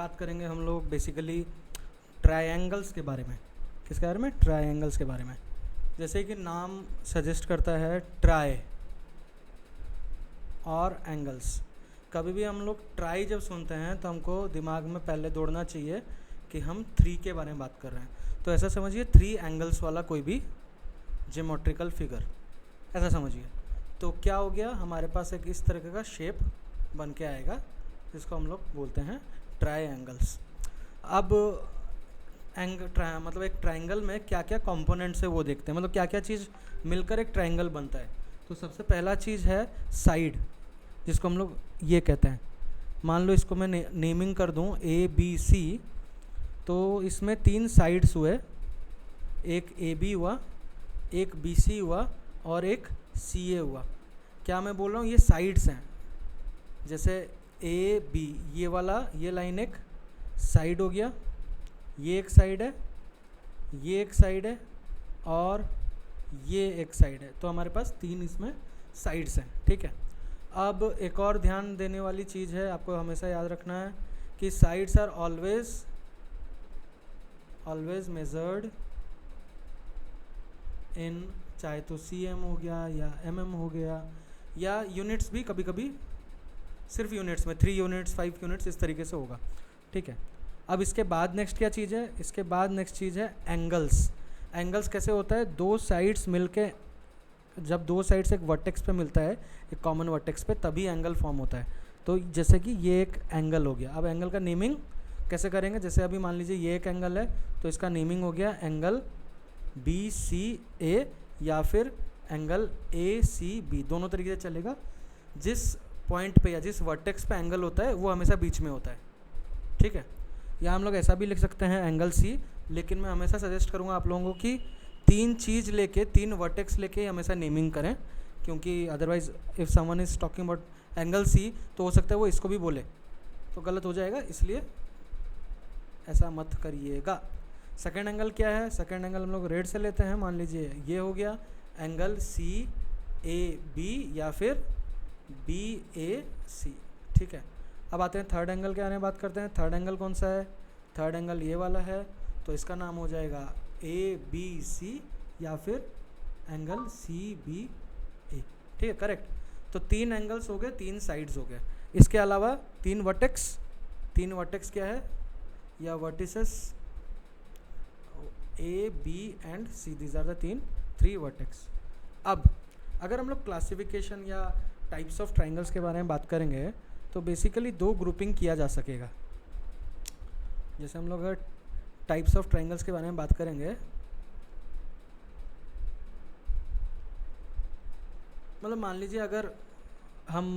बात करेंगे हम लोग बेसिकली ट्रायंगल्स के बारे में। किसके बारे में? ट्रायंगल्स के बारे में। जैसे कि नाम सजेस्ट करता है ट्राई और एंगल्स। कभी भी हम लोग ट्राई जब सुनते हैं तो हमको दिमाग में पहले दौड़ना चाहिए कि हम 3 के बारे में बात कर रहे हैं। तो ऐसा समझिए 3 एंगल्स वाला कोई भी ज्योमेट्रिकल फिगर, ऐसा समझिए। तो क्या हो गया, हमारे पास एक इस तरह का शेप बन के आएगा जिसको हम लोग बोलते हैं ट्राई एंगल्स। अब मतलब एक ट्रायंगल में क्या क्या कंपोनेंट्स है वो देखते हैं, मतलब क्या क्या चीज़ मिलकर एक ट्रायंगल बनता है। तो सबसे पहला चीज़ है साइड, जिसको हम लोग ये कहते हैं। मान लो इसको मैं नेमिंग कर दूं ABC, तो इसमें 3 साइड्स हुए, एक AB हुआ, एक BC हुआ और एक CA हुआ। क्या मैं बोल रहा हूँ, ये साइड्स हैं। जैसे AB, ये वाला, ये लाइन एक साइड हो गया, ये एक साइड है, ये एक साइड है और ये एक साइड है। तो हमारे पास 3 इसमें साइड्स हैं, ठीक है। अब एक और ध्यान देने वाली चीज़ है, आपको हमेशा याद रखना है कि sides are always measured in, चाहे तो cm हो गया या mm हो गया या यूनिट्स भी, कभी कभी सिर्फ यूनिट्स में 3 यूनिट्स 5 यूनिट्स इस तरीके से होगा, ठीक है। अब इसके बाद नेक्स्ट क्या चीज़ है, इसके बाद नेक्स्ट चीज़ है एंगल्स। एंगल्स कैसे होता है, 2 साइड्स मिलके, जब 2 साइड्स एक वर्टेक्स पे मिलता है, एक कॉमन वर्टेक्स पे, तभी एंगल फॉर्म होता है। तो जैसे कि ये एक एंगल हो गया। अब एंगल का नेमिंग कैसे करेंगे, जैसे अभी मान लीजिए ये एक एंगल है, तो इसका नेमिंग हो गया एंगल BCA या फिर एंगल ACB, दोनों तरीके से चलेगा। जिस पॉइंट पे या जिस वर्टेक्स पे एंगल होता है वो हमेशा बीच में होता है, ठीक है। या हम लोग ऐसा भी लिख सकते हैं एंगल C, लेकिन मैं हमेशा सजेस्ट करूँगा आप लोगों को कि 3 चीज़ लेके, 3 वर्टेक्स लेके हमेशा नेमिंग करें, क्योंकि otherwise if someone is talking about angle C तो हो सकता है वो इसको भी बोले तो गलत हो जाएगा, इसलिए ऐसा मत करिएगा। सेकेंड एंगल क्या है, सेकेंड एंगल हम लोग रेड से लेते हैं। मान लीजिए ये हो गया एंगल CAB या फिर BAC, ठीक है। अब आते हैं थर्ड एंगल के बारे में बात करते हैं। थर्ड एंगल कौन सा है, थर्ड एंगल ये वाला है, तो इसका नाम हो जाएगा ABC या फिर एंगल CBA, ठीक है, करेक्ट। तो 3 एंगल्स हो गए, 3 साइड्स हो गए। इसके अलावा 3 वर्टेक्स क्या है, या vertices A, B and C, these are the 3 vertex. अब अगर हम लोग क्लासिफिकेशन या टाइप्स ऑफ ट्राइंगल्स के बारे में बात करेंगे तो बेसिकली 2 ग्रुपिंग किया जा सकेगा। जैसे हम लोग अगर टाइप्स ऑफ ट्राइंगल्स के बारे में बात करेंगे, मतलब मान लीजिए अगर हम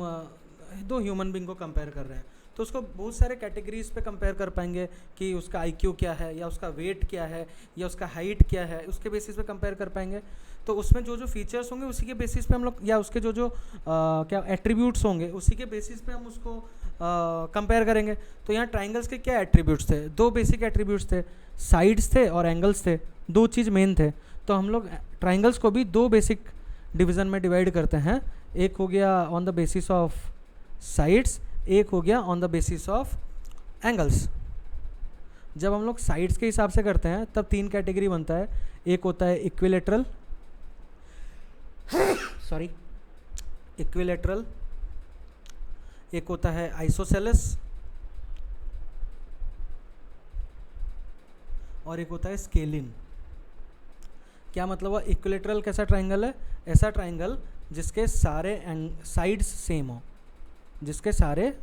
2 ह्यूमन बीइंग को कंपेयर कर रहे हैं तो उसको बहुत सारे कैटेगरीज पे कंपेयर कर पाएंगे कि उसका IQ क्या है, या उसका वेट क्या है, या उसका हाइट क्या है, उसके बेसिस पे कंपेयर कर पाएंगे। तो उसमें जो जो फीचर्स होंगे उसी के बेसिस पे हम लोग, या उसके जो जो क्या एट्रीब्यूट्स होंगे उसी के बेसिस पे हम उसको कंपेयर करेंगे। तो यहाँ ट्राइंगल्स के क्या एट्रीब्यूट्स थे, 2 बेसिक एट्रीब्यूट्स थे, साइड्स थे और एंगल्स थे, 2 चीज़ मेन थे। तो हम लोग ट्राइंगल्स को भी 2 बेसिक डिवीज़न में डिवाइड करते हैं। एक हो गया on the basis of sides, एक हो गया on the basis of angles. जब हम लोग साइड्स के हिसाब से करते हैं तब 3 कैटेगरी बनता है। एक होता है इक्विलेटरल इक्विलेटरल, एक होता है आइसोसेलेस और एक होता है स्केलिन। क्या मतलब है इक्विलेटरल? कैसा ट्राइंगल है, ऐसा ट्राइंगल जिसके सारे साइड्स सेम हो, जिसके सारे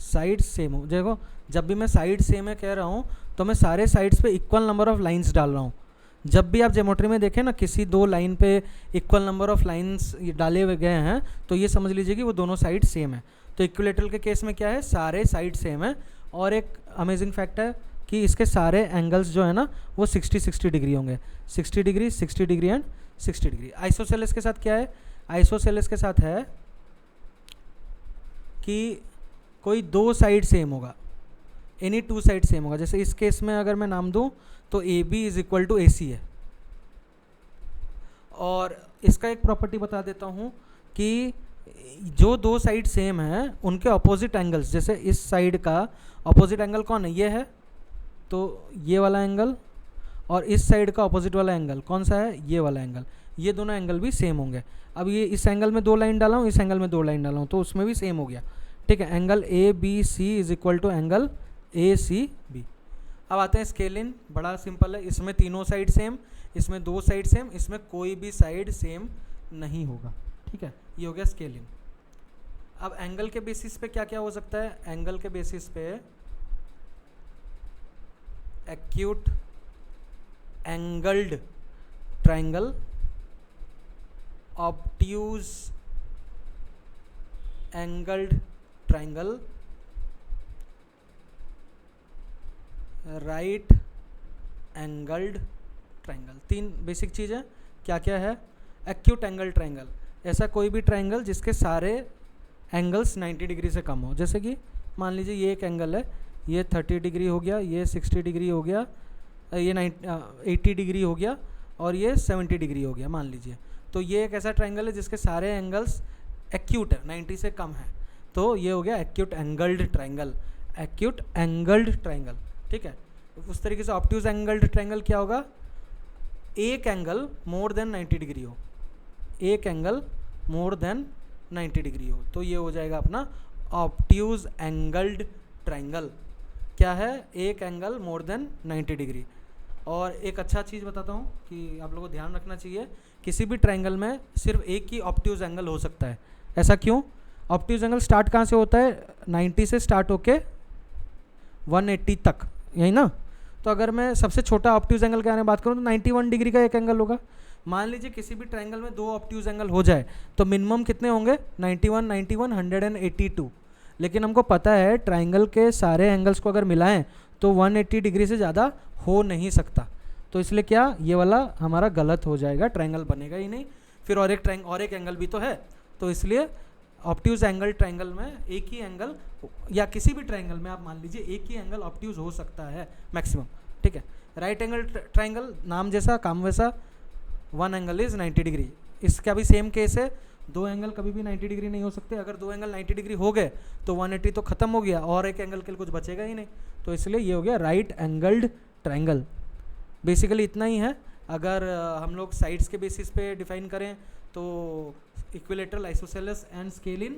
साइड्स सेम हो। देखो जब भी मैं साइड सेम है कह रहा हूँ तो मैं सारे साइड्स पे इक्वल नंबर ऑफ लाइंस डाल रहा हूँ। जब भी आप ज्योमेट्री में देखें ना, किसी 2 लाइन पे इक्वल नंबर ऑफ लाइंस डाले हुए गए हैं तो ये समझ लीजिए कि वो दोनों साइड सेम है। तो इक्विलेटरल के केस में क्या है, सारे साइड सेम है। और एक अमेजिंग फैक्ट है कि इसके सारे एंगल्स जो है ना वो 60-60 डिग्री होंगे, 60 degree, 60 degree and 60 degree. Isosceles के साथ क्या है, आइसोसेलेस के साथ है कि कोई 2 साइड सेम होगा, एनी 2 साइड सेम होगा। जैसे इस केस में अगर मैं नाम दूं तो AB is equal to AC है। और इसका एक प्रॉपर्टी बता देता हूं कि जो दो साइड सेम है उनके अपोजिट एंगल्स, जैसे इस साइड का अपोजिट एंगल कौन है, ये है, तो ये वाला एंगल, और इस साइड का अपोजिट वाला एंगल कौन सा है, ये वाला एंगल, ये दोनों एंगल भी सेम होंगे। अब ये इस एंगल में 2 लाइन डाला हूँ, इस एंगल में 2 लाइन डाला हूँ, तो उसमें भी सेम हो गया, ठीक है। Angle A B C is equal to angle A C B. अब आते हैं स्केल इन, बड़ा सिंपल है, इसमें तीनों साइड सेम, इसमें 2 साइड सेम, इसमें कोई भी साइड सेम नहीं होगा, ठीक है। ये हो गया स्केल इन। अब एंगल के बेसिस पे क्या क्या हो सकता है, एंगल के बेसिस पे acute angled triangle, obtuse angled triangle, right angled triangle. 3 basic चीज़ें क्या क्या है। एक्यूट एंगल ट्राइंगल, ऐसा कोई भी ट्राइंगल जिसके सारे एंगल्स 90 डिग्री से कम हो। जैसे कि मान लीजिए ये एक एंगल है, ये 30 डिग्री हो गया, ये 60 डिग्री हो गया, ये 80 डिग्री हो गया, और ये 70 डिग्री हो गया मान लीजिए। तो ये एक ऐसा ट्राइंगल है जिसके सारे एंगल्स एक्यूट है, 90 से कम है, तो ये हो गया acute angled triangle, acute angled triangle, ठीक है। उस तरीके से ऑब्ट्यूज एंगल्ड ट्राइंगल क्या होगा, एक एंगल मोर देन 90 डिग्री हो, एक एंगल मोर देन 90 डिग्री हो, तो ये हो जाएगा अपना ऑब्ट्यूज एंगल्ड ट्राइंगल। क्या है, एक एंगल मोर देन 90 डिग्री। और एक अच्छा चीज़ बताता हूँ कि आप लोगों को ध्यान रखना चाहिए, किसी भी ट्राइंगल में सिर्फ एक ही ऑब्ट्यूज एंगल हो सकता है। ऐसा क्यों, ऑब्ट्यूज एंगल स्टार्ट कहाँ से होता है, 90 से स्टार्ट होके 180 तक, यही ना। तो अगर मैं सबसे छोटा ऑब्ट्यूज एंगल के बारे में बात करूँ तो 91 डिग्री का एक एंगल होगा। मान लीजिए किसी भी ट्राइंगल में 2 ऑब्ट्यूज एंगल हो जाए तो मिनिमम कितने होंगे, 91, 91, 182। लेकिन हमको पता है ट्राइंगल के सारे एंगल्स को अगर मिलाएं तो 180 डिग्री से ज़्यादा हो नहीं सकता, तो इसलिए क्या ये वाला हमारा गलत हो जाएगा, ट्राइंगल बनेगा ही नहीं। फिर और एक एंगल भी तो है, तो इसलिए ऑब्ट्यूज एंगल ट्राइंगल में एक ही एंगल, या किसी भी ट्राइंगल में आप मान लीजिए एक ही एंगल ऑब्ट्यूज हो सकता है मैक्सिमम, ठीक है। राइट एंगल ट्राइंगल, नाम जैसा काम वैसा, 1 एंगल इज़ 90 डिग्री। इसका भी सेम केस है, 2 एंगल कभी भी 90 डिग्री नहीं हो सकते। अगर 2 एंगल 90 डिग्री हो गए तो 180 तो खत्म हो गया, और एक एंगल के लिए कुछ बचेगा ही नहीं, तो इसलिए ये हो गया राइट एंगल्ड ट्राइंगल। बेसिकली इतना ही है। अगर हम लोग साइड्स के बेसिस पे डिफाइन करें तो equilateral, isosceles and scalene,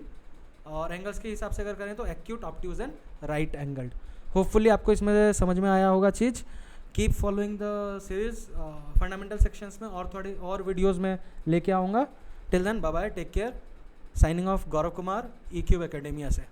और एंगल्स के हिसाब से अगर करें तो acute, obtuse and right angled. Hopefully आपको इसमें समझ में आया होगा चीज़। Keep following the series, fundamental sections में और थोड़ी और वीडियोज़ में लेके आऊँगा। Till then bye bye, take care. Signing off Gaurav Kumar, E cube academia से।